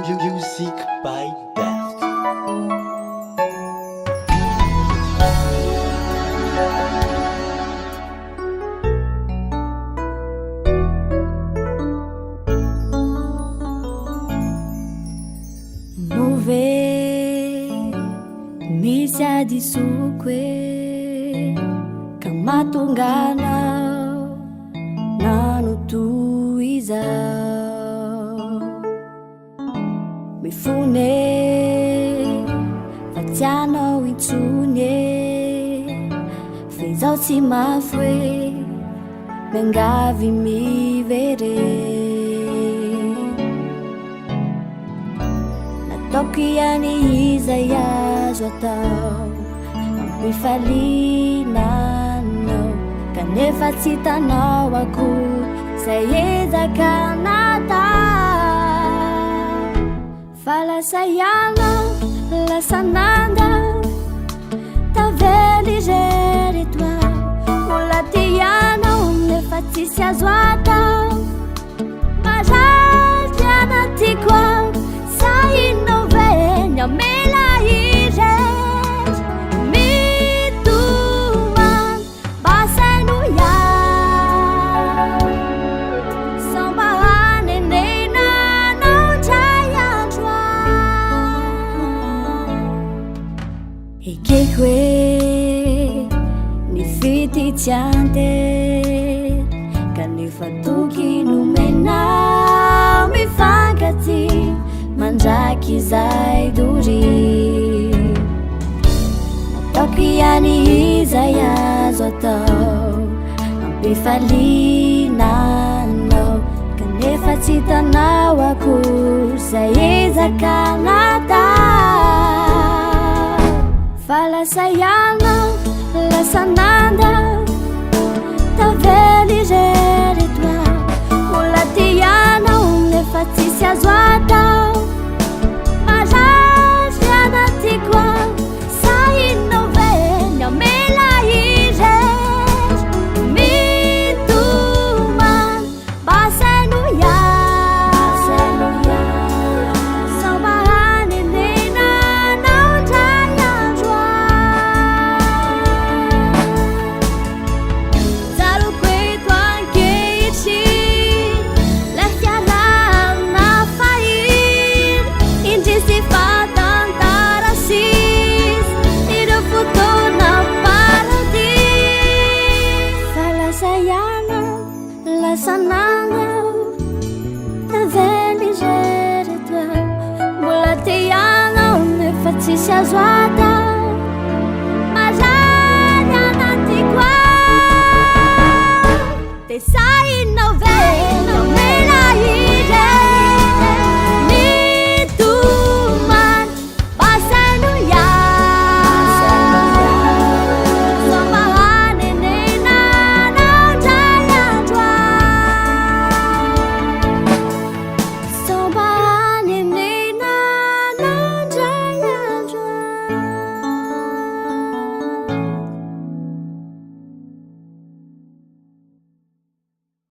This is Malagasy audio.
Music by Daft. Move misy adisoko e ka mahatonganao nanotoy izao mifone fa tianao intsony e fe zaho tsy mafy hoe miangavy mivere nataoko ihany izay azo atao mampifalinanao kanefa tsy hitanao akory zay ezaka natao fa lasa ianao lasa nanda tavely zeretoa mbola ty ianao nefa tsisy azo atao maratry anatiko ao sainao veny amela irery mitomany basaino iao samba hanenenanao ndray andro ao ekeko hoe ny fity tsy antery kanefa toky nomenao mifankaty mandraky zay dory nataoko ihany izay azo atao mampifalinanao kanefa tsy hitanao akory zay ezaka natao fa lasa ianao lasa nanda tavely zeretoa mbola ty ianao nefa tsisy azo atao maratry anatiko ao sainao veny amela irery mitomany basaino iao samba hanenenanao ndray andro ao zaroko eto ankehitriny la fiarahana fahiny indrisy fatantara sisy ireo fotoana paradis fa lasa ianao lasa nanao tavely zeretoa mbola ty ianao nefa tsisy azo atao